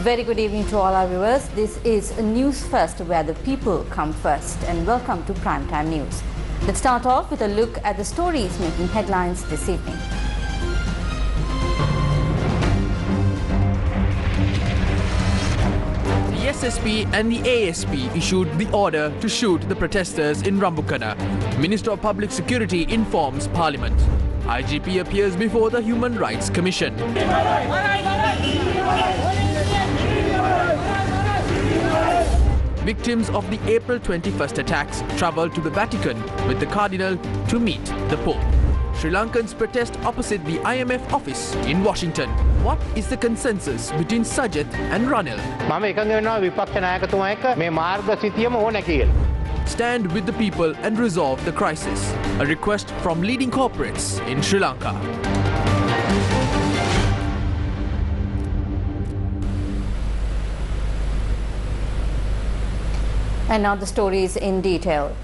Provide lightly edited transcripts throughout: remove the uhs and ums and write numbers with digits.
very good evening to all our viewers. This is News First, where the people come first, and welcome to Primetime News. Let's start off with a look at the stories making headlines this evening. The SSP and the ASP issued the order to shoot the protesters in Rambukana. Minister of Public Security informs Parliament. IGP appears before the Human Rights Commission. Victims of the April 21st attacks travelled to the Vatican with the Cardinal to meet the Pope. Sri Lankans protest opposite the IMF office in Washington. What is the consensus between Sajith and Ranil? Stand with the people and resolve the crisis. A request from leading corporates in Sri Lanka. And now the stories in detail.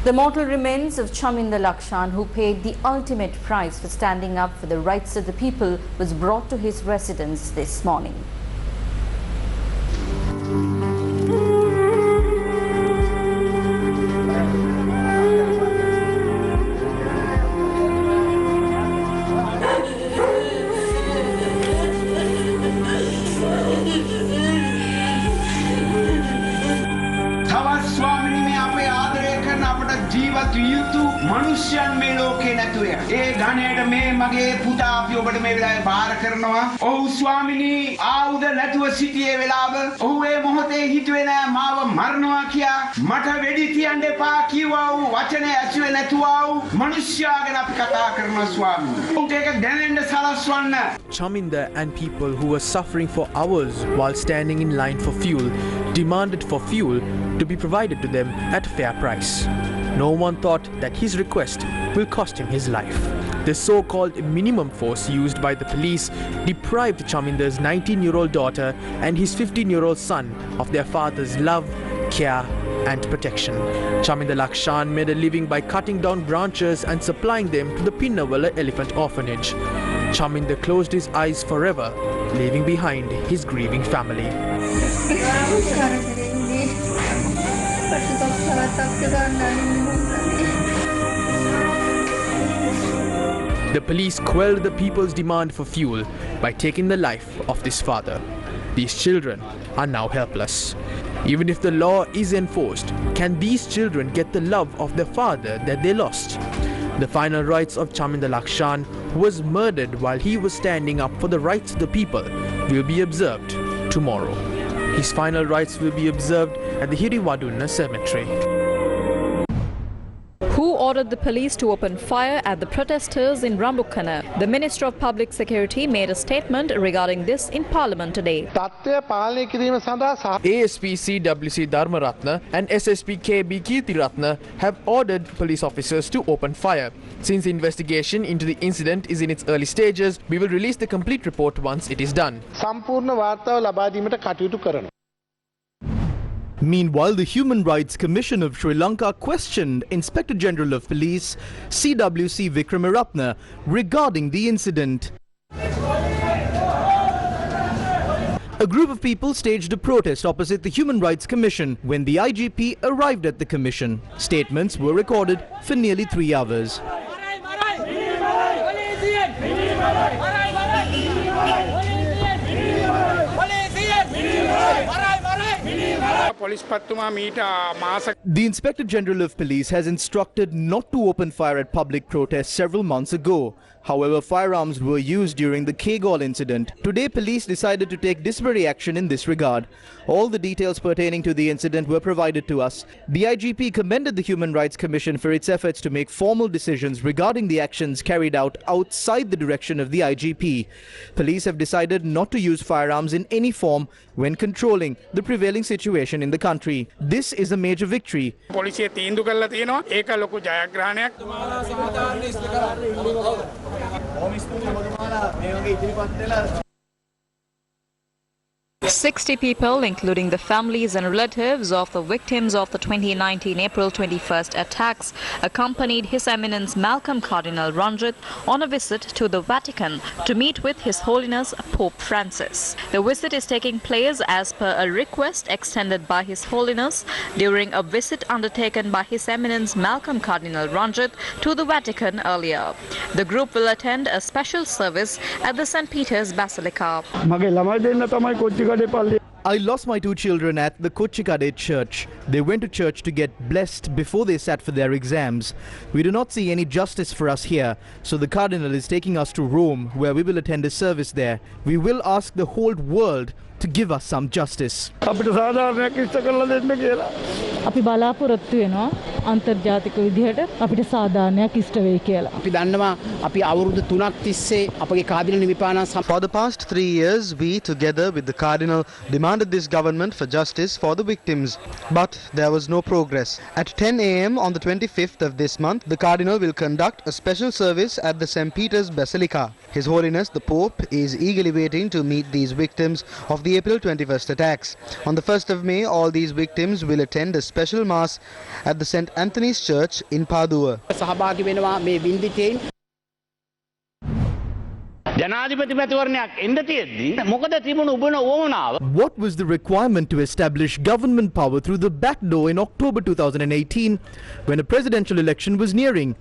The mortal remains of Chaminda Lakshan, who paid the ultimate price for standing up for the rights of the people, was brought to his residence this morning. මනුෂ්‍යයන් මේ ලෝකේ නැතුව ඒ ධනයට මේ මගේ පුතා අපි ඔබට මේ වෙලාවේ බාර කරනවා. ඔව් ස්වාමිනී ආයුධ නැතුව සිටියේ වෙලාව ඔහු ඒ මොහොතේ හිතුවේ නෑ මාව මරනවා කියා. මට වෙඩි තියන්න එපා කිව්වා වූ වචනේ ඇසුවේ නැතුවා වූ මනුෂ්‍යයා ගැන අපි කතා කරනවා ස්වාමිනී. උන්ට ඒක දැනෙන්න සලස්වන්න. Chaminda and people who were suffering for hours while standing in line for fuel demanded for fuel to be provided to them at a fair price. No one thought that his request will cost him his life. The so-called minimum force used by the police deprived Chaminda's 19-year-old daughter and his 15-year-old son of their father's love, care and protection. Chaminda Lakshan made a living by cutting down branches and supplying them to the Pinnawala Elephant Orphanage. Chaminda closed his eyes forever, leaving behind his grieving family. The police quelled the people's demand for fuel by taking the life of this father. These children are now helpless. Even if the law is enforced, can these children get the love of their father that they lost? The final rights of Chaminda Lakshan, who was murdered while he was standing up for the rights of the people, will be observed tomorrow. His final rights will be observed at the Hiriwadunna cemetery. Who ordered the police to open fire at the protesters in Rambukana? The Minister of Public Security made a statement regarding this in Parliament today. ASP CWC Dharmaratna and SSP KB Kirtiratna have ordered police officers to open fire. Since the investigation into the incident is in its early stages, we will release the complete report once it is done. Meanwhile, the Human Rights Commission of Sri Lanka questioned Inspector General of Police CWC Vikramaratne regarding the incident. A group of people staged a protest opposite the Human Rights Commission when the IGP arrived at the commission. Statements were recorded for nearly 3 hours. The Inspector General of Police has instructed not to open fire at public protests several months ago. However, firearms were used during the Kegol incident. Today, police decided to take disciplinary action in this regard. All the details pertaining to the incident were provided to us. The IGP commended the Human Rights Commission for its efforts to make formal decisions regarding the actions carried out outside the direction of the IGP. Police have decided not to use firearms in any form when controlling the prevailing situation in the country. This is a major victory. 60 people, including the families and relatives of the victims of the 2019 April 21st attacks, accompanied His Eminence Malcolm Cardinal Ranjit on a visit to the Vatican to meet with His Holiness Pope Francis. The visit is taking place as per a request extended by His Holiness during a visit undertaken by His Eminence Malcolm Cardinal Ranjit to the Vatican earlier. The group will attend a special service at the St. Peter's Basilica. I lost my two children at the Kochikade church. They went to church to get blessed before they sat for their exams. We do not see any justice for us here, so the Cardinal is taking us to Rome, where we will attend a service there. We will ask the whole world to give us some justice. අපි බලාපොරොත්තු වෙනවා අන්තර්ජාතික විදිහට අපිට සාධාරණයක් ඉෂ්ට වෙයි කියලා. අපි දන්නවා අපි අවුරුදු 3ක් තිස්සේ අපගේ කාදිනල් නිවිපාන For the past 3 years, we, together with the Cardinal, demanded this government for justice for the victims. But there was no progress. At 10 a.m. on the 25th of this month, the Cardinal will conduct a special service at the St. Peter's Basilica. His Holiness the Pope is eagerly waiting to meet these victims of the April 21st attacks. On the 1st of May, all these victims will attend a special mass at the St. Anthony's Church in Padua. සහභාගී වෙනවා මේ වින්දිතේන් ජනාධිපති මැතිවරණයක් එන්න තියෙද්දි මොකද තිබුණු උබන ඕමනාව. What was the requirement to establish government power through the back door in October 2018 when a presidential election was nearing?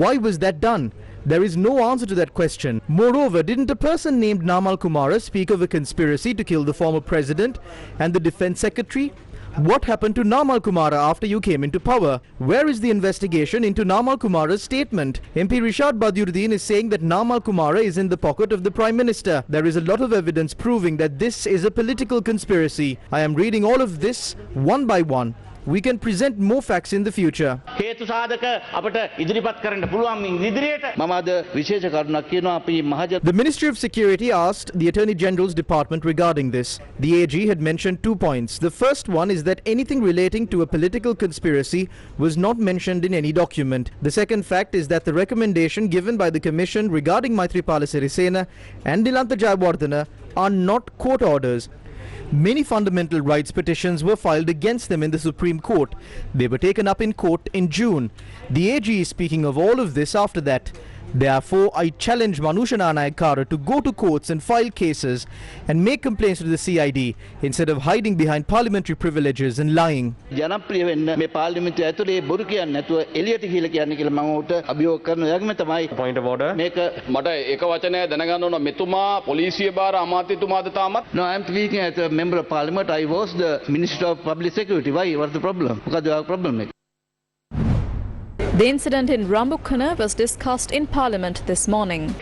Why was that done? There is no answer to that question. Moreover, didn't a person named Namal Kumara speak of a conspiracy to kill the former president and the defense secretary? What happened to Namal Kumara after you came into power? Where is the investigation into Namal Kumara's statement? MP Rishad Badiuddin is saying that Namal Kumara is in the pocket of the Prime Minister. There is a lot of evidence proving that this is a political conspiracy. I am reading all of this one by one. We can present more facts in the future. හේතු සාධක අපට ඉදිරිපත් කරන්න පුළුවන් ඉදිරියට මම අද විශේෂ කරුණක් කියනවා අපි මහජන. The Ministry of Security asked the Attorney General's department regarding this. The AG had mentioned 2 points. The first one is that anything relating to a political conspiracy was not mentioned in any document. The second fact is that the recommendation given by the Commission regarding Maithripala Sirisena and Nilantha Jayawardena are not court orders. Many fundamental rights petitions were filed against them in the Supreme Court. They were taken up in court in June. The AG is speaking of all of this after that. Therefore, I challenge Manusha Nanayakkara to go to courts and file cases and make complaints to the CID instead of hiding behind parliamentary privileges and lying. ජනප්‍රිය වෙන්න මේ පාර්ලිමේන්තුව ඇතුලේ බොරු කියන්නේ නැතුව එළියට ගිහලා කියන්නේ කියලා මම උට අභියෝග කරන යගම තමයි. Point of order. මේක මට එක වචනයක් දැනගන්න ඕන මෙතුමා පොලිසිය බාර අමාත්‍යතුමාද තාමත්? No, I am speaking as a member of parliament. I was the Minister of Public Security. Why? What's the problem? මොකද problem එක? The incident in Rambukkana was discussed in Parliament this morning.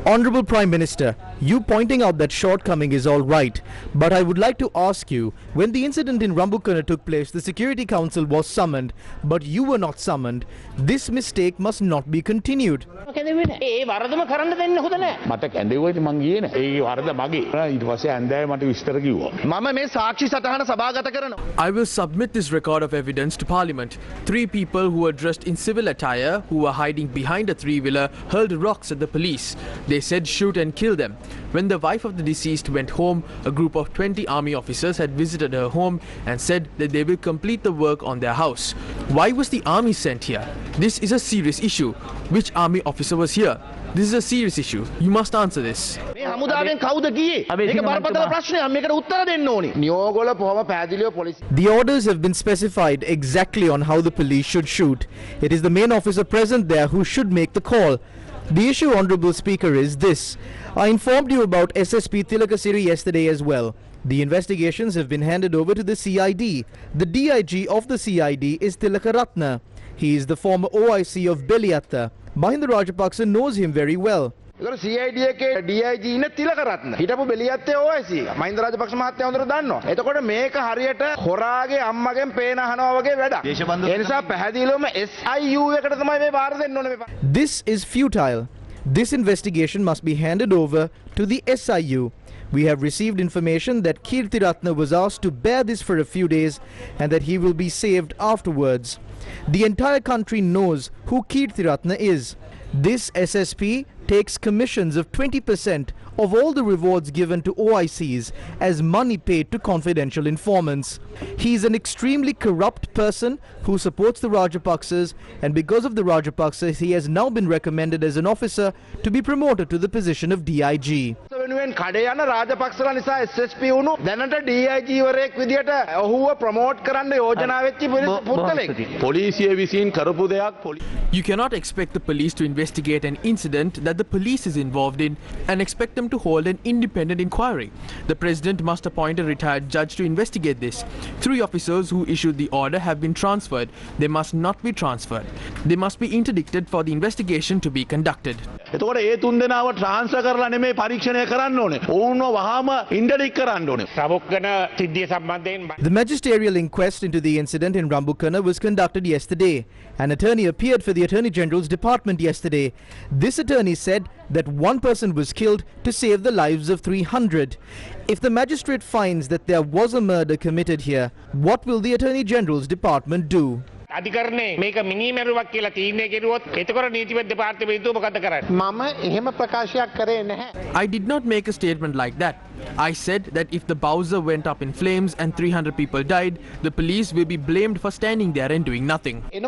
Honorable Prime Minister, you pointing out that shortcoming is all right, but I would like to ask you, when the incident in Rambukkana took place, the Security Council was summoned, but you were not summoned. This mistake must not be continued. ඒ වරදම කරන්න දෙන්න හොඳ නැහැ. මට කැඳෙව්වට මං ගියේ නෑ. ඒ වරද මගේ. ඊට පස්සේ ඇන්දෑව මට විස්තර කිව්වා. මම මේ සාක්ෂි සටහන සභාගත කරනවා. I will submit this record of evidence to Parliament. 3 people who were dressed in civil attire, who were hiding behind a 3-wheeler, hurled rocks at the police. They said shoot and kill them. When the wife of the deceased went home, a group of 20 army officers had visited her home and said that they will complete the work on their house. Why was the army sent here? This is a serious issue. Which army officer was here? This is a serious issue. You must answer this. මේ හමුදාවෙන් කවුද ගියේ? මේක බරපතල ප්‍රශ්නයක්. මේකට උත්තර දෙන්න ඕනේ. නියෝගවල කොහොම පැහැදිලිව පොලිසිය. The orders have been specified exactly on how the police should shoot. It is the main officer present there who should make the call. The issue, Honourable Speaker, is this. I informed you about SSP Tilakasiri yesterday as well. The investigations have been handed over to the CID. The DIG of the CID is Tilakaratna. He is the former OIC of Beliatta. Mahinda Rajapaksa knows him very well. CID එකේ DIG ඉන්න තිලකරත්න හිටපු බෙලියත්තේ OIC Mahinda Rajapaksa මහත්තයා හොඳට දන්නවා. එතකොට මේක හරියට හොරාගේ අම්මගෙන් පේන අහනවා වගේ වැඩක්. ඒ නිසා පැහැදිලිවම SIU එකට තමයි මේ බාර දෙන්න ඕනේ මේ. This is futile. This investigation must be handed over to the SIU. We have received information that Kirtiratna was asked to bear this for a few days and that he will be saved afterwards. The entire country knows who Kirtiratna is. This SSP takes commissions of 20% of all the rewards given to OICs as money paid to confidential informants. He is an extremely corrupt person who supports the Rajapaksas, and because of the Rajapaksas, he has now been recommended as an officer to be promoted to the position of DIG. You cannot expect the police to investigate an incident that the police is involved in and expect them to hold an independent inquiry. The president must appoint a retired judge to investigate this. 3 officers who issued the order have been transferred. They must not be transferred. They must be interdicted for the investigation to be conducted. The magisterial inquest into the incident in Rambukana was conducted yesterday. An attorney appeared for the Attorney General's department yesterday. This attorney said that 1 person was killed to save the lives of 300. If the magistrate finds that there was a murder committed here, what will the Attorney General's department do? I did not make a statement like that. I said that if the Bowser went up in flames and 300 people died, the police will be blamed for standing there and doing nothing. When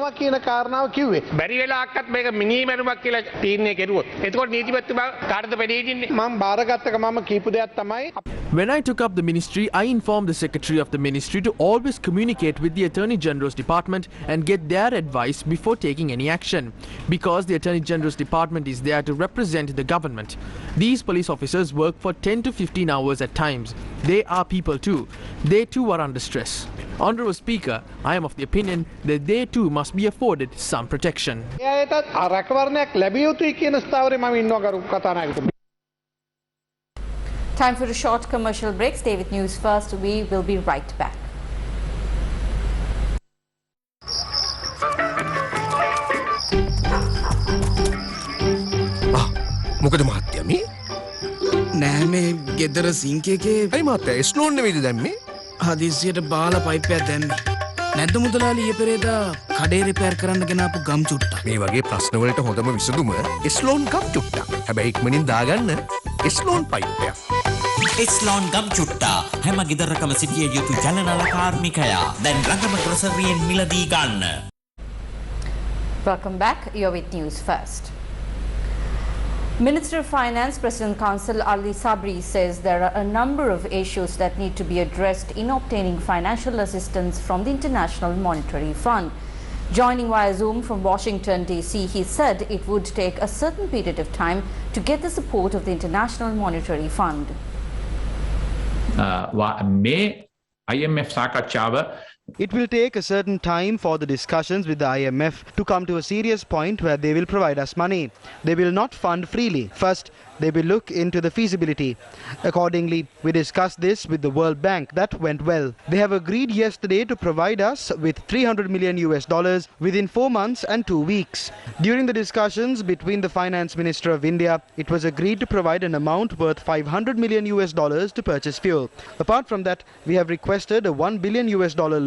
I took up the ministry, I informed the Secretary of the Ministry to always communicate with the Attorney General's department and get their advice before taking any action, because the Attorney General's department is there to represent the government. These police officers work for 10 to 15 hours at times. They are people too. They too are under stress. Honourable Speaker, I am of the opinion that they too must be afforded some protection. Time for a short commercial break. Stay with News First. We will be right back. මොකද මහත්තයා මේ නෑ මේ ගෙදර sync එකේ අයි මහත්තයා ස්ලෝන් නෙවෙයිද දැම්මේ හදිස්සියට බාලා පයිප්පයක් දැම්මේ නැද්ද මුදලාලි ඊයේ පෙරේදා කඩේ රිපෙයාර් කරන්න ගෙනාපු ගම් චුට්ටා මේ වගේ ප්‍රශ්න වලට හොඳම විසඳුම ස්ලෝන් ගම් චුට්ටා හැබැයි ඉක්මනින් දාගන්න ස්ලෝන් පයිප්පයක් ස්ලෝන් ගම් චුට්ටා හැම ගෙදරකම සිටිය යුතු ජනනල කාර්මිකයා දැන් රඟම ග්‍රොසරියෙන් මිලදී ගන්න. Welcome back. You're with News First. Minister of Finance, President Council Ali Sabri says there are a number of issues that need to be addressed in obtaining financial assistance from the International Monetary Fund. Joining via Zoom from Washington, D.C., he said it would take a certain period of time to get the support of the International Monetary Fund. It will take a certain time for the discussions with the IMF to come to a serious point where they will provide us money. They will not fund freely. First, they will look into the feasibility. Accordingly, we discussed this with the World Bank. That went well. They have agreed yesterday to provide us with $300 million within 4 months and 2 weeks. During the discussions between the Finance Minister of India, it was agreed to provide an amount worth $500 million to purchase fuel. Apart from that, we have requested a $1 billion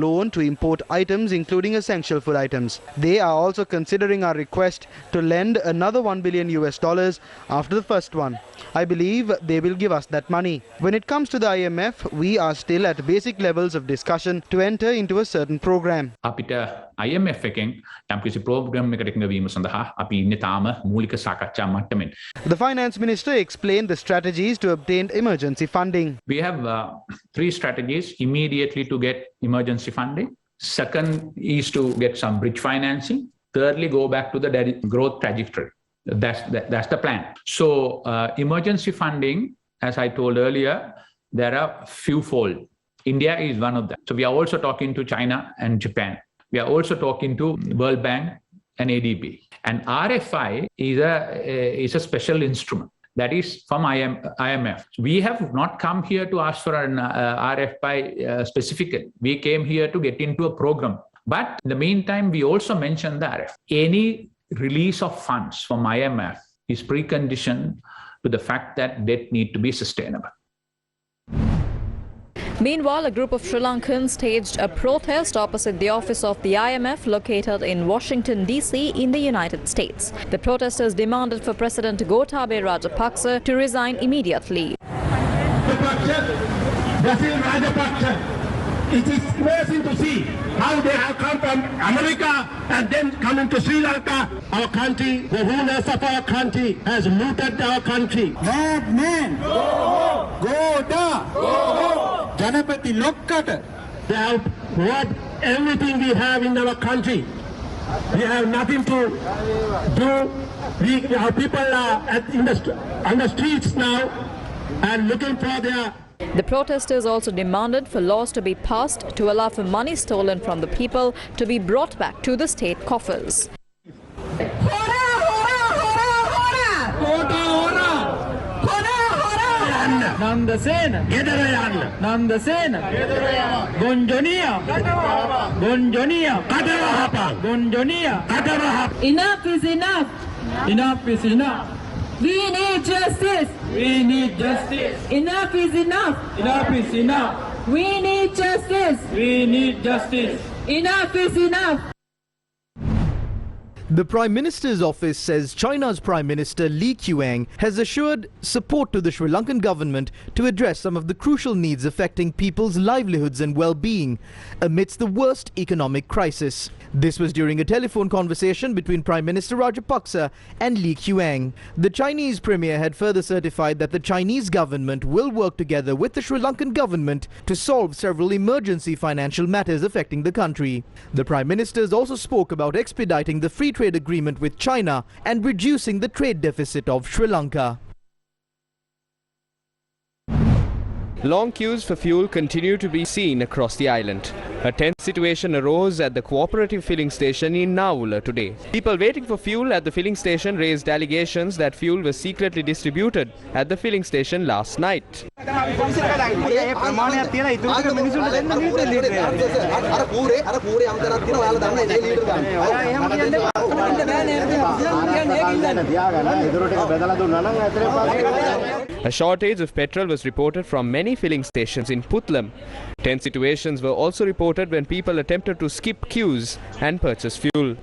loan to import items including essential food items. They are also considering our request to lend another $1 billion after the first one. I believe they will give us that money. When it comes to the IMF, we are still at basic levels of discussion to enter into a certain program. IMF එකෙන් යම්කිසි programme එකකට එකඟවීම සඳහා අපි ඉන්නේ තාම මූලික සාකච්ඡා මට්ටමින්. The Finance Minister explained the strategies to obtain emergency funding. We have 3 strategies immediately to get emergency funding. Second is to get some bridge financing. Thirdly, go back to the growth trajectory. That's the plan. So emergency funding, as I told earlier, there are few-fold. India is one of them. So we are also talking to China and Japan. We are also talking to World Bank and ADB. And RFI is a special instrument that is from IMF. We have not come here to ask for an RFI specifically. We came here to get into a program. But in the meantime, we also mentioned the RF. Any release of funds from IMF is precondition to the fact that debt need to be sustainable. Meanwhile, a group of Sri Lankans staged a protest opposite the office of the IMF located in Washington, D.C. in the United States. The protesters demanded for President Gotabaya Rajapaksa to resign immediately. It is amazing to see how they have come from America and then coming to Sri Lanka. Our country, the rulers of our country has looted our country. Madman! Go da! Janapati Lokkata! They have robbed everything we have in our country. We have nothing to do. Our people are on the streets now and looking for their... The protesters also demanded for laws to be passed to allow for money stolen from the people to be brought back to the state coffers. Enough is enough. Enough is enough. We need justice. We need justice. Enough is enough. Enough is enough. We need justice. We need justice. Enough is enough. The Prime Minister's office says China's Prime Minister Lee Kuan has assured support to the Sri Lankan government to address some of the crucial needs affecting people's livelihoods and well-being amidst the worst economic crisis. This was during a telephone conversation between Prime Minister Rajapaksa and Lee Kuan. The Chinese Premier had further certified that the Chinese government will work together with the Sri Lankan government to solve several emergency financial matters affecting the country. The Prime Ministers also spoke about expediting the free trade agreement with China and reducing the trade deficit of Sri Lanka. Long queues for fuel continue to be seen across the island. A tense situation arose at the cooperative filling station in Naula today. People waiting for fuel at the filling station raised allegations that fuel was secretly distributed at the filling station last night. A shortage of petrol was reported from many filling stations in Puttlam. Tense situations were also reported when people attempted to skip queues and purchase fuel.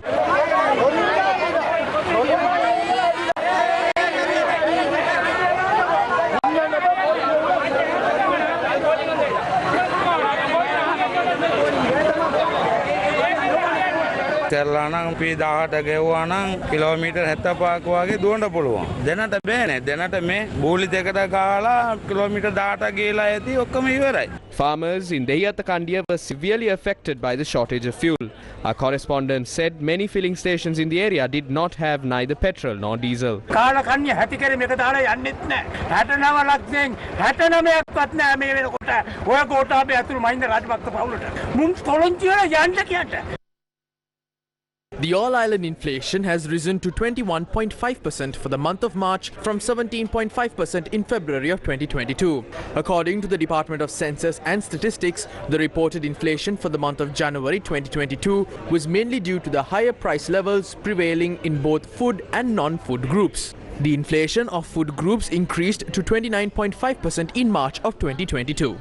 Terlanang pida ada gewanang kilometer heta pak wage duanda puluhan. Denata bene, denata me buli dekada gala kilometer data gela eti okkama iwarai. Farmers in Deyatakandia were severely affected by the shortage of fuel. Our correspondent said many filling stations in the area did not have neither petrol nor diesel. Kala kanya hati kere meka dala yannit ne. 69 lakhයෙන් 69ක්වත් නෑ මේ වෙනකොට. ඔය ගෝඨාභය අතුරු මහින්ද රාජපක්ෂ පවුලට. මුන් කොළොන්චි වල යන්න කියන්න. The all-island inflation has risen to 21.5% for the month of March from 17.5% in February of 2022. According to the Department of Census and Statistics, the reported inflation for the month of January 2022 was mainly due to the higher price levels prevailing in both food and non-food groups. The inflation of food groups increased to 29.5% in March of 2022.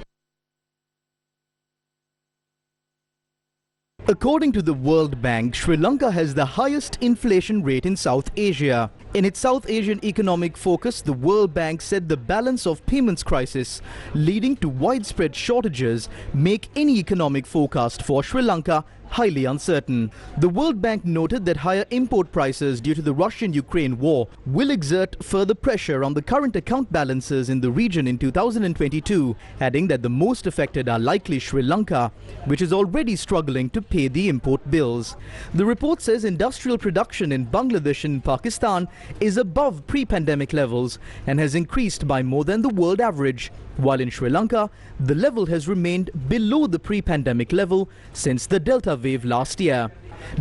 According to the World Bank, Sri Lanka has the highest inflation rate in South Asia. In its South Asian economic focus, the World Bank said the balance of payments crisis leading to widespread shortages make any economic forecast for Sri Lanka highly uncertain. The World Bank noted that higher import prices due to the Russian-Ukraine war will exert further pressure on the current account balances in the region in 2022, adding that the most affected are likely Sri Lanka, which is already struggling to pay the import bills. The report says industrial production in Bangladesh and Pakistan is above pre-pandemic levels and has increased by more than the world average, while in Sri Lanka, the level has remained below the pre-pandemic level since the Delta wave last year.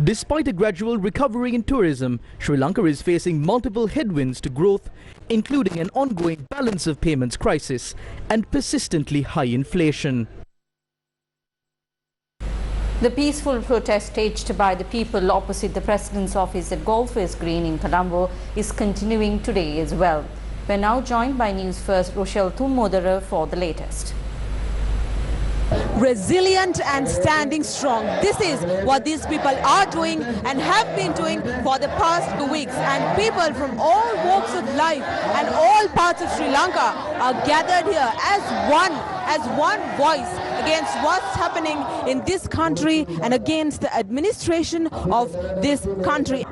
Despite a gradual recovery in tourism, Sri Lanka is facing multiple headwinds to growth, including an ongoing balance of payments crisis and persistently high inflation. The peaceful protest staged by the people opposite the President's office at Golfers Green in Colombo is continuing today as well. We are now joined by Newsfirst Rochelle Thummodara for the latest. resilient and standing strong. This is what these people are doing and have been doing for the past 2 weeks. And people from all walks of life and all parts of Sri Lanka are gathered here as one voice against what's happening in this country and against the administration of this country.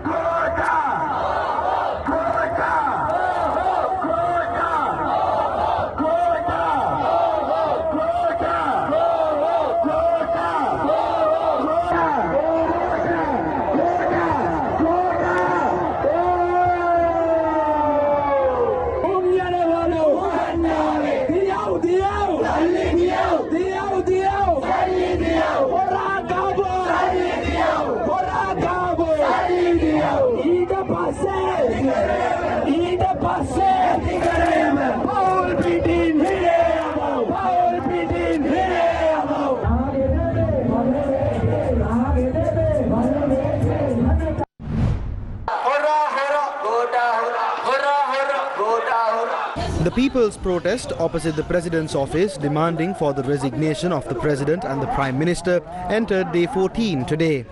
The people's protest opposite the president's office demanding for the resignation of the president and the prime minister entered day 14 today.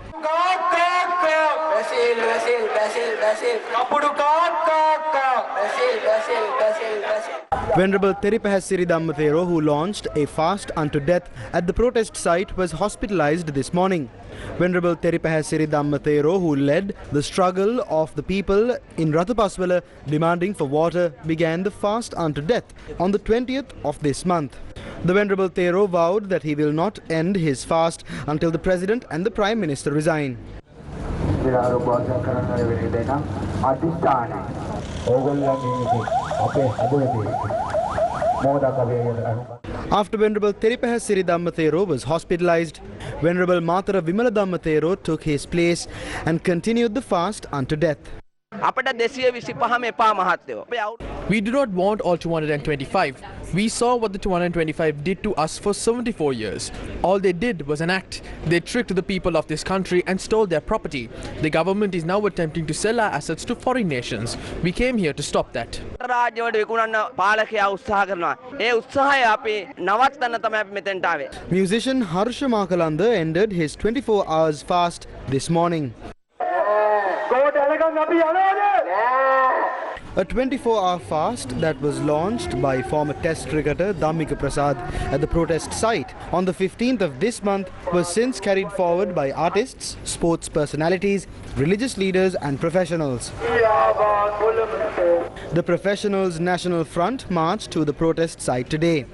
Venerable Theripahasiri Dhammathero, who launched a fast unto death at the protest site, was hospitalized this morning. Venerable Theripahasiri Dhammathero, who led the struggle of the people in Rathapaswala demanding for water, began the fast unto death on the 20th of this month. The Venerable Thero vowed that he will not end his fast until the President and the Prime Minister resign. After Venerable Theripahasiri Dhammathero was hospitalized, Venerable Matara Vimala Dhammathero took his place and continued the fast unto death. We do not want all 225. We saw what the 225 did to us for 74 years. All they did was an act. They tricked the people of this country and stole their property. The government is now attempting to sell our assets to foreign nations. We came here to stop that. Musician Harsha Makalanda ended his 24 hours fast this morning. A 24-hour fast that was launched by former Test cricketer Dhammika Prasad at the protest site on the 15th of this month was since carried forward by artists, sports personalities, religious leaders and professionals. The Professionals National Front marched to the protest site today.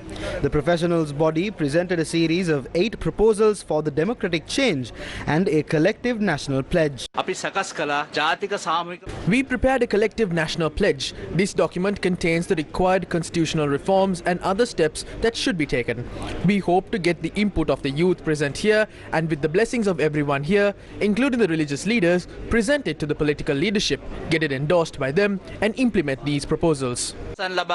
The professionals body presented a series of 8 proposals for the democratic change and a collective national pledge. We prepared a collective national pledge. This document contains the required constitutional reforms and other steps that should be taken. We hope to get the input of the youth present here and with the blessings of everyone here, including the religious leaders, present it to the political leadership, get it endorsed by them and implement these proposals. When the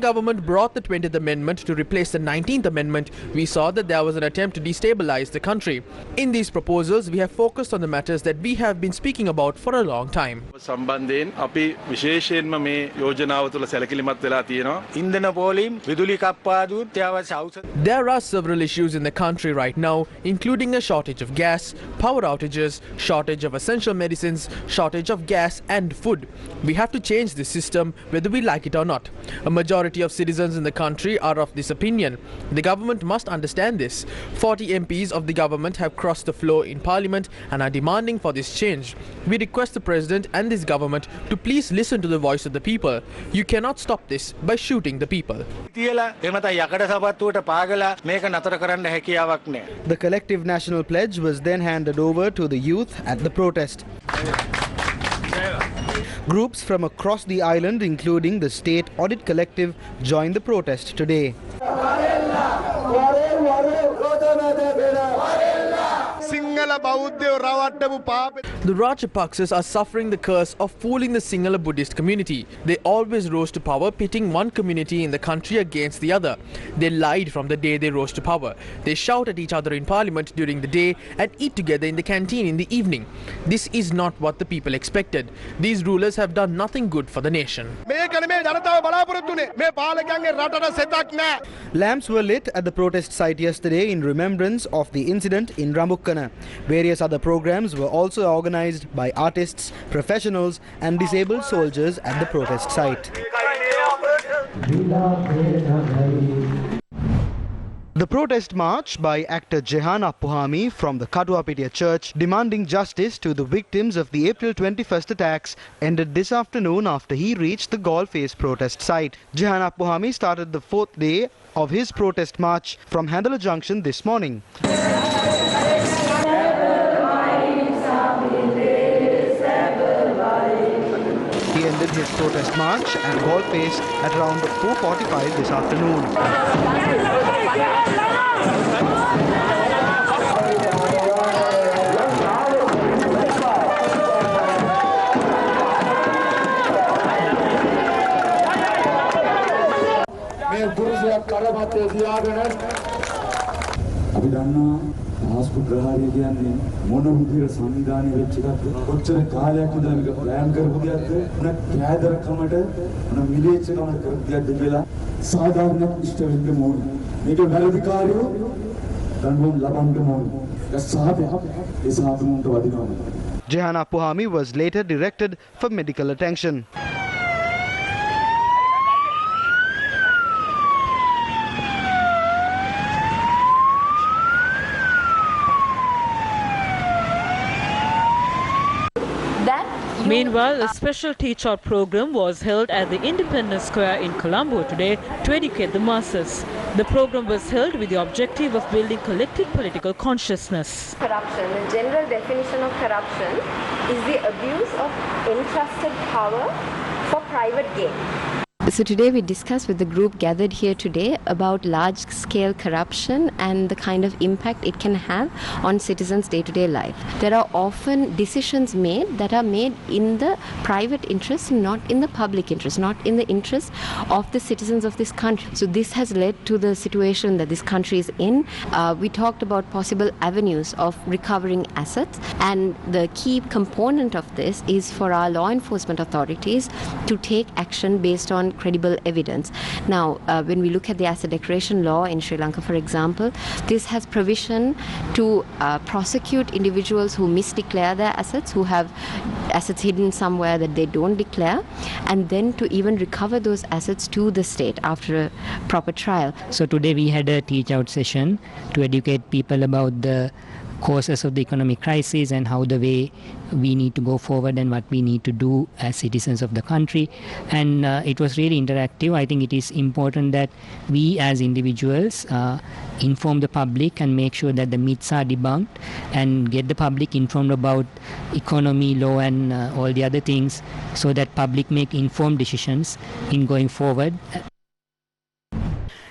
government brought the 20th Amendment to replace the 19th Amendment, we saw that there was an attempt to destabilize the country. In these proposals, we have focused on the matters that we have been speaking about for a long time. There are several issues in the country right now, including a shortage of gas, power outages, shortage of essential medicines, shortage of gas and food. We have to change this system whether we like it or not. A majority of citizens in the country are of this opinion. The government must understand this. 40 MPs of the government have crossed the floor in Parliament and are demanding for this change. We request the President and this government to please listen to the voice of the people. You cannot stop this by shooting the people. The collective national pledge was then handed over to the youth at the protest. Groups from across the island, including the State Audit Collective, joined the protest today. Sinhala The Rajapaksas are suffering the curse of fooling the Sinhala Buddhist community. They always rose to power, pitting one community in the country against the other. They lied from the day they rose to power. They shout at each other in parliament during the day and eat together in the canteen in the evening. This is not what the people expected. These rulers have done nothing good for the nation. Lamps were lit at the protest site yesterday in remembrance of the incident in Ramukkana. Various other programs were also organized by artists, professionals and disabled soldiers at the protest site. The protest march by actor Jehan Appuhami from the Kaduapitiya church demanding justice to the victims of the April 21st attacks ended this afternoon after he reached the Galface protest site. Jehan Appuhami started the fourth day of his protest march from Handala Junction this morning. He ended his protest march at Galface at around 4:45 this afternoon. ආස්පු ප්‍රහාරය කියන්නේ මොන විදිහට සංවිධානය වෙච්ච එකක්ද කොච්චර කාලයක් ඉඳලා මේක ප්ලෑන් කරපු දෙයක්ද මොන කෑදරකමට මොන මිලේච්ඡකමට කරපු දෙයක්ද කියලා සාධාරණයක් ඉෂ්ට වෙන්න ඕනේ මේක වැරදිකාරයෝ දඬුවම් ලබන්න ඕනේ ඒ සාපේට වදිනවා. Jehan Appuhami was later directed for medical attention. Meanwhile, a special teach-out program was held at the Independence Square in Colombo today to educate the masses. The program was held with the objective of building collective political consciousness. Corruption, the general definition of corruption is the abuse of entrusted power for private gain. So today we discussed with the group gathered here today about large-scale corruption and the kind of impact it can have on citizens' day-to-day life. There are often decisions made that are made in the private interest, not in the public interest, not in the interest of the citizens of this country. So this has led to the situation that this country is in. We talked about possible avenues of recovering assets, and the key component of this is for our law enforcement authorities to take action based on credible evidence. Now, when we look at the asset declaration law in Sri Lanka, for example, this has provision to prosecute individuals who misdeclare their assets, who have assets hidden somewhere that they don't declare, and then to even recover those assets to the state after a proper trial. So today we had a teach-out session to educate people about the causes of the economic crisis and how the way we need to go forward and what we need to do as citizens of the country. And it was really interactive. I think it is important that we as individuals inform the public and make sure that the myths are debunked and get the public informed about economy, law and all the other things, so that public make informed decisions in going forward.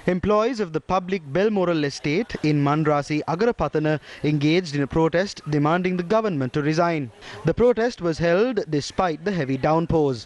Employees of the public Belmoral estate in Mandrasi, Agarapatana engaged in a protest demanding the government to resign. The protest was held despite the heavy downpours.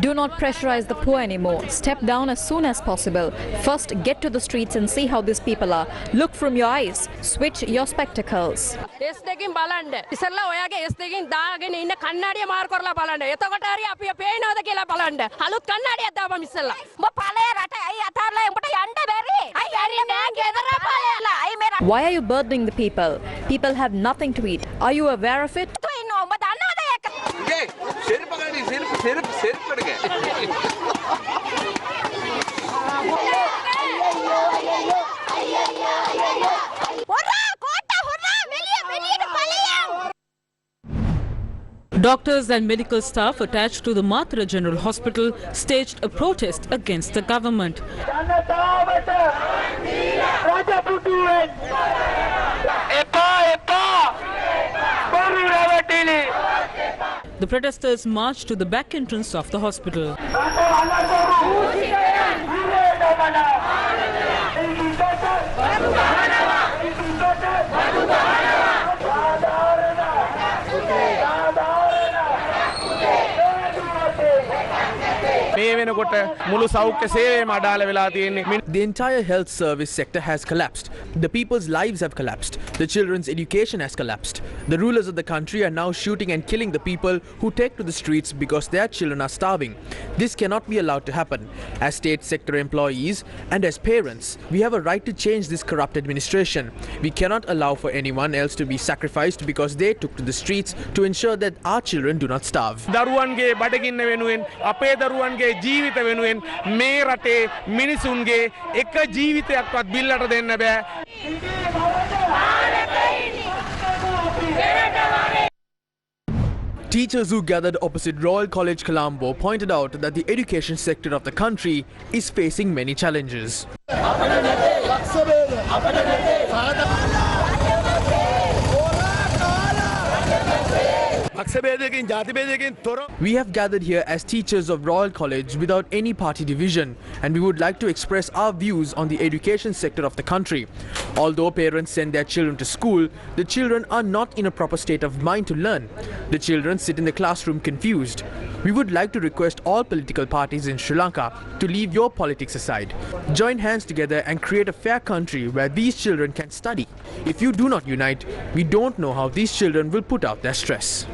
Do not pressurize the poor anymore. Step down as soon as possible. First, get to the streets and see how these people are. Look from your eyes. Switch your spectacles. Why are you burdening the people? People have nothing to eat. Are you aware of it? Doctors and medical staff attached to the Mathura General Hospital staged a protest against the government. The protesters marched to the back entrance of the hospital. The entire health service sector has collapsed. The people's lives have collapsed. The children's education has collapsed. The rulers of the country are now shooting and killing the people who take to the streets because their children are starving. This cannot be allowed to happen. As state sector employees and as parents, we have a right to change this corrupt administration. We cannot allow for anyone else to be sacrificed because they took to the streets to ensure that our children do not starve. ජීවිත වෙනුවෙන් මේ රටේ මිනිසුන්ගේ එක ජීවිතයක්වත් බිල්ලට දෙන්න බෑ. Teachers who gathered opposite Royal College Colombo pointed out that the education sector of the country is facing many challenges. We have gathered here as teachers of Royal College without any party division, and we would like to express our views on the education sector of the country. Although parents send their children to school, the children are not in a proper state of mind to learn. The children sit in the classroom confused. We would like to request all political parties in Sri Lanka to leave your politics aside. Join hands together and create a fair country where these children can study. If you do not unite, we don't know how these children will put out their stress.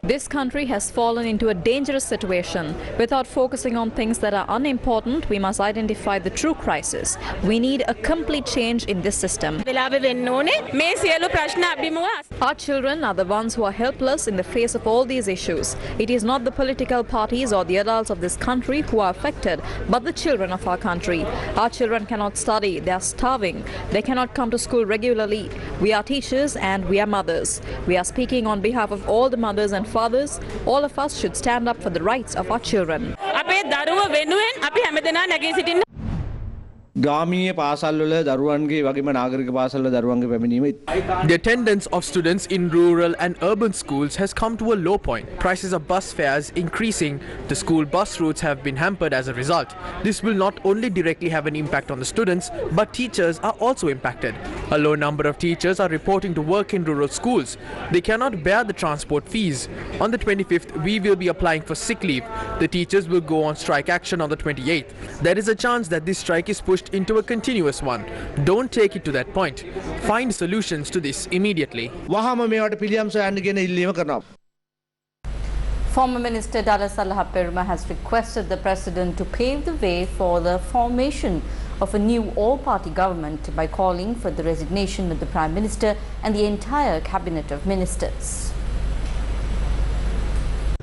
This country has fallen into a dangerous situation. Without focusing on things that are unimportant, we must identify the true crisis. We need a complete change in this system. Our children are the ones who are helpless in the face of all these issues. It is not the political parties or the adults of this country who are affected, but the children of our country. Our children cannot study, they are starving. They cannot come to school regularly. We are teachers and we are mothers. We are speaking on behalf of all the mothers and fathers. All of us should stand up for the rights of our children. ගාමිණීය පාසල්වල දරුවන්ගේ වගේම නාගරික පාසල්වල දරුවන්ගේ පැමිණීම. The attendance of students in rural and urban schools has come to a low point. Prices of bus fares increasing. The school bus routes have been hampered as a result. This will not only directly have an impact on the students, but teachers are also impacted. A low number of teachers are reporting to work in rural schools. They cannot bear the transport fees. On the 25th, we will be applying for sick leave. The teachers will go on strike action on the 28th. There is a chance that this strike is pushed into a continuous one. Don't take it to that point. Find solutions to this immediately. Former Minister Dallas Allahabperuma has requested the President to pave the way for the formation of a new all-party government by calling for the resignation of the Prime Minister and the entire cabinet of ministers.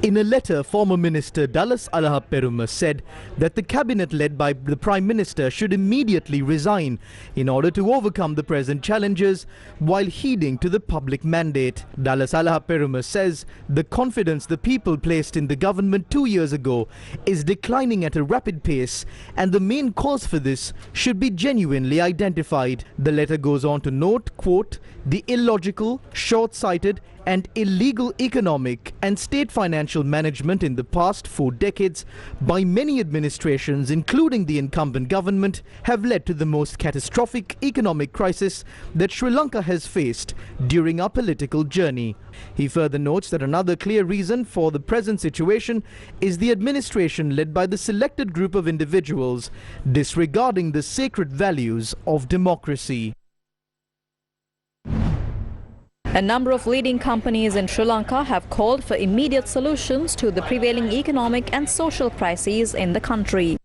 In a letter, former Minister Dallas Allahabperuma said that the cabinet led by the Prime Minister should immediately resign in order to overcome the present challenges while heeding to the public mandate. Dallas Allahabperuma says the confidence the people placed in the government 2 years ago is declining at a rapid pace, and the main cause for this should be genuinely identified. The letter goes on to note, quote, the illogical, short-sighted and illegal economic and state financial management in the past 4 decades by many administrations, including the incumbent government, have led to the most catastrophic economic crisis that Sri Lanka has faced during our political journey. He further notes that another clear reason for the present situation is the administration led by the selected group of individuals disregarding the sacred values of democracy. A number of leading companies in Sri Lanka have called for immediate solutions to the prevailing economic and social crises in the country.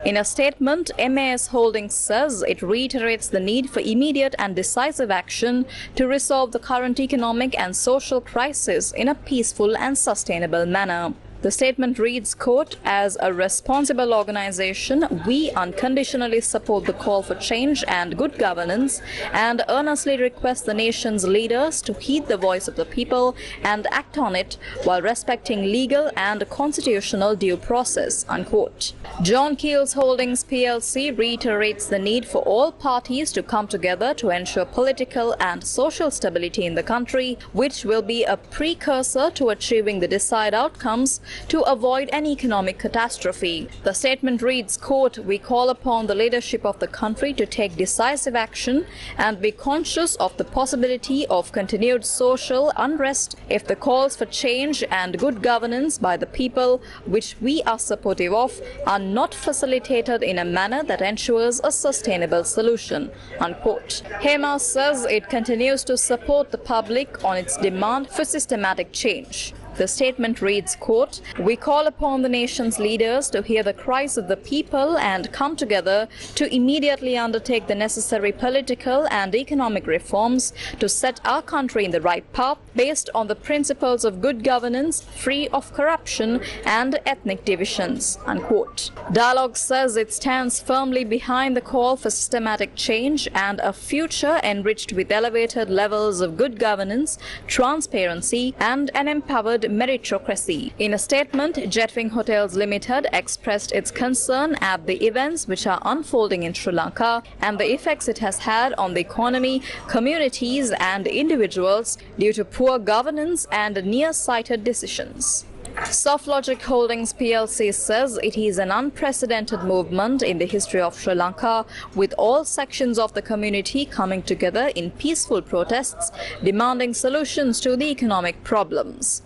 In a statement, MAS Holdings says it reiterates the need for immediate and decisive action to resolve the current economic and social crisis in a peaceful and sustainable manner. The statement reads, quote, "As a responsible organization, we unconditionally support the call for change and good governance and earnestly request the nation's leaders to heed the voice of the people and act on it while respecting legal and constitutional due process," unquote. John Keel's Holdings plc reiterates the need for all parties to come together to ensure political and social stability in the country, which will be a precursor to achieving the desired outcomes to avoid an economic catastrophe. The statement reads, quote, "We call upon the leadership of the country to take decisive action and be conscious of the possibility of continued social unrest if the calls for change and good governance by the people, which we are supportive of, are not facilitated in a manner that ensures a sustainable solution," unquote. HEMA says it continues to support the public on its demand for systematic change. The statement reads, quote, "We call upon the nation's leaders to hear the cries of the people and come together to immediately undertake the necessary political and economic reforms to set our country in the right path based on the principles of good governance, free of corruption and ethnic divisions," unquote. Dialogue says it stands firmly behind the call for systematic change and a future enriched with elevated levels of good governance, transparency and an empowered meritocracy. In a statement, Jetwing Hotels Limited expressed its concern at the events which are unfolding in Sri Lanka and the effects it has had on the economy, communities and individuals due to poor governance and near-sighted decisions. SoftLogic Holdings plc says it is an unprecedented movement in the history of Sri Lanka, with all sections of the community coming together in peaceful protests demanding solutions to the economic problems.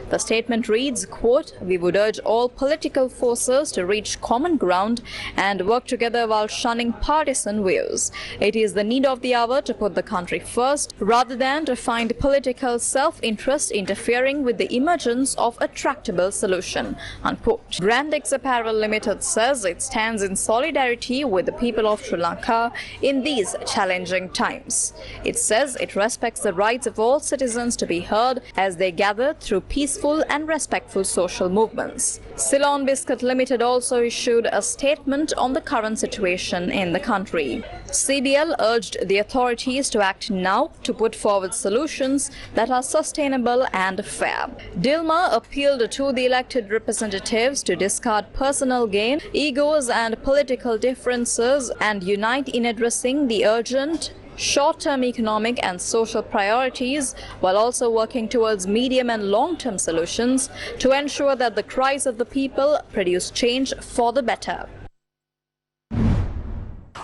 The statement reads, quote, "We would urge all political forces to reach common ground and work together while shunning partisan views. It is the need of the hour to put the country first rather than to find political self-interest interfering with the emergence of a tractable solution," unquote. Brandex Apparel Limited says it stands in solidarity with the people of Sri Lanka in these challenging times. It says it respects the rights of all citizens to be heard as they gather through peaceful and respectful social movements. Ceylon Biscuit Limited also issued a statement on the current situation in the country. CBL urged the authorities to act now to put forward solutions that are sustainable and fair. Dilma appealed to the elected representatives to discard personal gain, egos and political differences and unite in addressing the urgent short-term economic and social priorities while also working towards medium and long-term solutions to ensure that the cries of the people produce change for the better.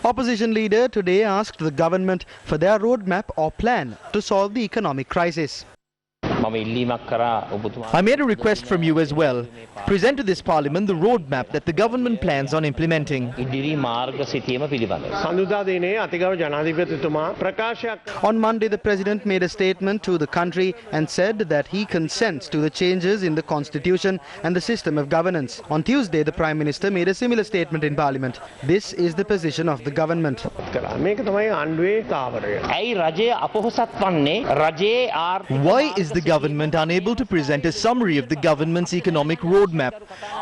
Opposition leader today asked the government for their roadmap or plan to solve the economic crisis. I made a request from you as well. Present to this parliament the roadmap that the government plans on implementing. On Monday, the president made a statement to the country and said that he consents to the changes in the constitution and the system of governance. On Tuesday, the prime minister made a similar statement in parliament. This is the position of the government. Why is the government unable to present a summary of the government's economic roadmap?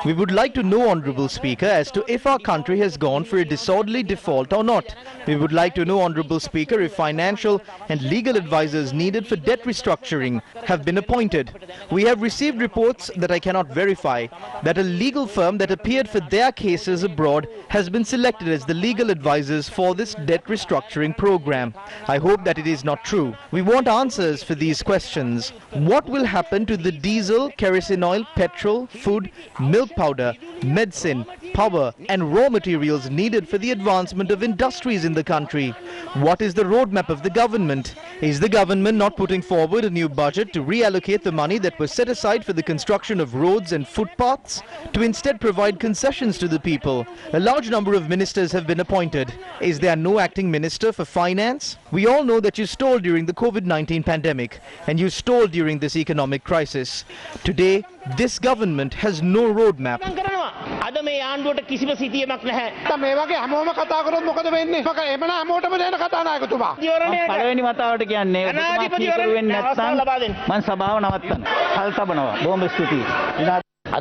We would like to know, Honourable Speaker, as to if our country has gone for a disorderly default or not. We would like to know, Honourable Speaker, if financial and legal advisors needed for debt restructuring have been appointed. We have received reports that I cannot verify that a legal firm that appeared for their cases abroad has been selected as the legal advisors for this debt restructuring program. I hope that it is not true. We want answers for these questions. What will happen to the diesel, kerosene oil, petrol, food, milk powder, medicine, power and raw materials needed for the advancement of industries in the country? What is the roadmap of the government? Is the government not putting forward a new budget to reallocate the money that was set aside for the construction of roads and footpaths to instead provide concessions to the people? A large number of ministers have been appointed. Is there no acting minister for finance? We all know that you stole during the COVID-19 pandemic and you stole during this economic crisis. Today, this government has no roadmap. A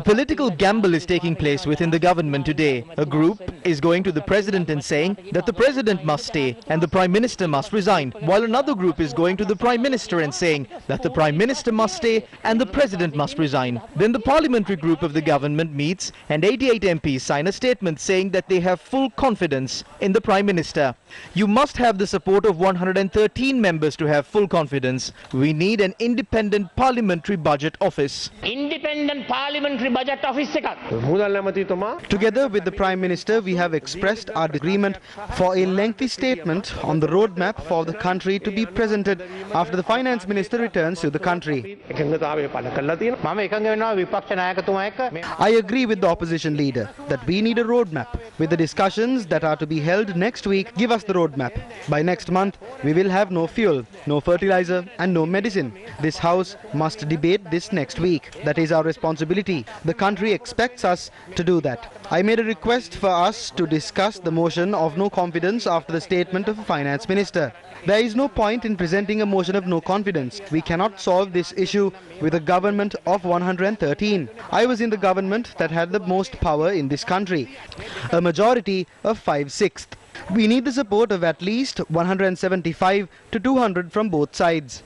political gamble is taking place within the government today. A group is going to the president and saying that the president must stay and the prime minister must resign, while another group is going to the prime minister and saying that the prime minister must stay and the president must resign. Then the parliamentary group of the government meets and 88 MPs sign a statement saying that they have full confidence in the prime minister. You must have the support of 113 members to have full confidence. We need an independent parliamentary budget office. Independent parliamentary budget office. Together with the Prime Minister, we have expressed our agreement for a lengthy statement on the roadmap for the country to be presented after the Finance Minister returns to the country. I agree with the opposition leader that we need a roadmap. With the discussions that are to be held next week, give us the roadmap. By next month, we will have no fuel, no fertilizer and no medicine. This House must debate this next week. That is our responsibility. The country expects us to do that. I made a request for us to discuss the motion of no confidence after the statement of the Finance Minister. There is no point in presenting a motion of no confidence. We cannot solve this issue with a government of 113. I was in the government that had the most power in this country, a majority of 5/6. We need the support of at least 175 to 200 from both sides.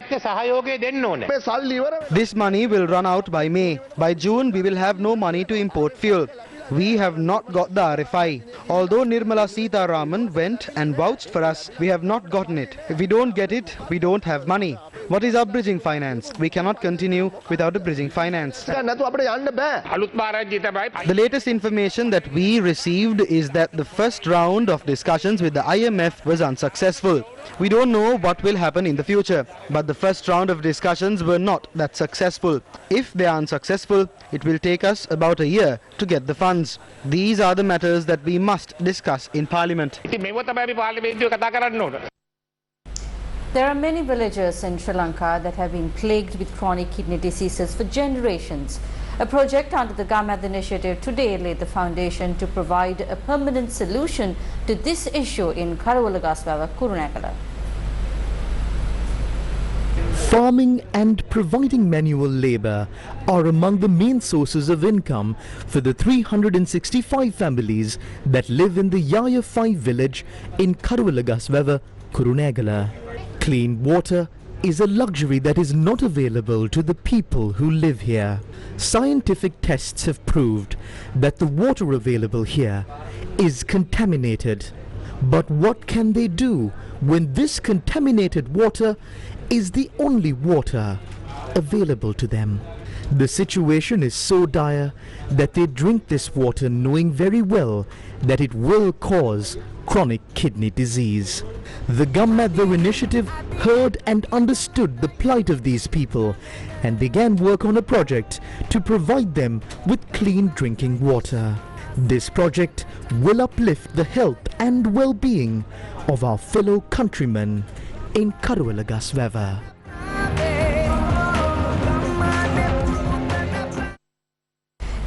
This money will run out by May. By June, we will have no money to import fuel. We have not got the RFI. Although Nirmala Sitharaman went and vouched for us, we have not gotten it. If we don't get it, we don't have money. What is our bridging finance? We cannot continue without a bridging finance. The latest information that we received is that the first round of discussions with the IMF was unsuccessful. We don't know what will happen in the future, but the first round of discussions were not that successful. If they are unsuccessful, it will take us about a year to get the funds. These are the matters that we must discuss in Parliament. There are many villages in Sri Lanka that have been plagued with chronic kidney diseases for generations. A project under the Gamad initiative today laid the foundation to provide a permanent solution to this issue in Karawalagaswawa, Kurunegala. Farming and providing manual labor are among the main sources of income for the 365 families that live in the Yaya 5 village in Karawalagaswawa, Kurunegala. Clean water is a luxury that is not available to the people who live here. Scientific tests have proved that the water available here is contaminated. But what can they do when this contaminated water is the only water available to them? The situation is so dire that they drink this water knowing very well that it will cause chronic kidney disease. The Gammadhar initiative heard and understood the plight of these people and began work on a project to provide them with clean drinking water. This project will uplift the health and well-being of our fellow countrymen in Karawalagaswawa.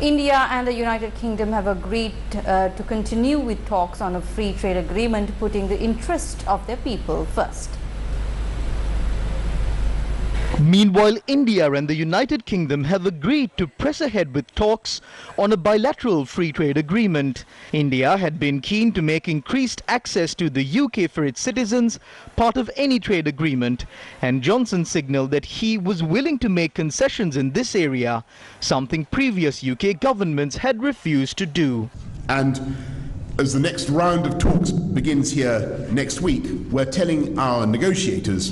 India and the United Kingdom have agreed to continue with talks on a free trade agreement, putting the interest of their people first. Meanwhile, India and the United Kingdom have agreed to press ahead with talks on a bilateral free trade agreement. India had been keen to make increased access to the UK for its citizens part of any trade agreement, and Johnson signalled that he was willing to make concessions in this area, something previous UK governments had refused to do. And as the next round of talks begins here next week, we're telling our negotiators,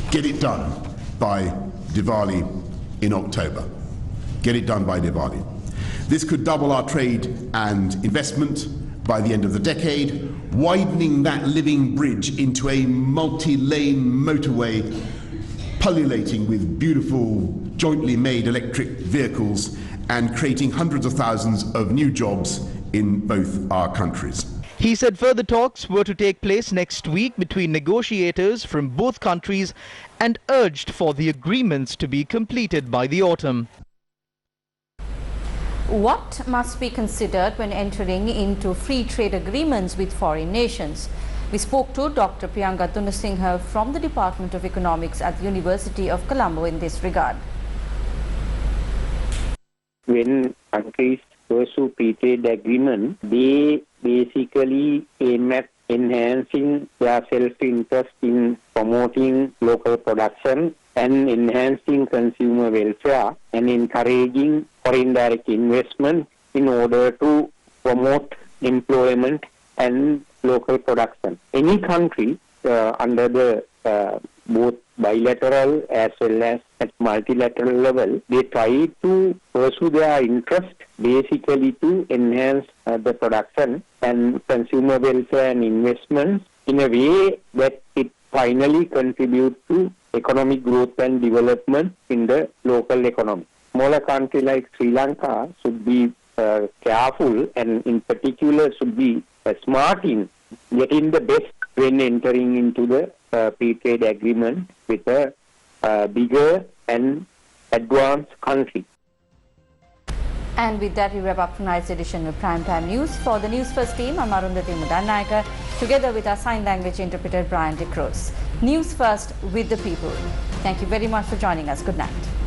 get it done by Diwali in October. Get it done by Diwali. This could double our trade and investment by the end of the decade, widening that living bridge into a multi-lane motorway pullulating with beautiful jointly made electric vehicles and creating hundreds of thousands of new jobs in both our countries. He said further talks were to take place next week between negotiators from both countries and urged for the agreements to be completed by the autumn. What must be considered when entering into free trade agreements with foreign nations? We spoke to Dr. Priyanka Tunasinghe from the Department of Economics at the University of Colombo in this regard. when countries pursue free trade agreement, they basically aim at enhancing their self-interest in promoting local production and enhancing consumer welfare and encouraging foreign direct investment in order to promote employment and local production. Any country under the both bilateral as well as at multilateral level, they try to pursue their interest basically to enhance the production and consumer welfare and investments in a way that it finally contributes to economic growth and development in the local economy. Smaller country like Sri Lanka should be careful and in particular should be smart in getting the best when entering into the free trade agreement with a bigger and advanced country. And with that, we wrap up tonight's edition of Primetime News. For the Newsfirst team, I'm Arundhati Mudanayaka, together with our sign language interpreter, Brian De Cruz. News First with the people. Thank you very much for joining us. Good night.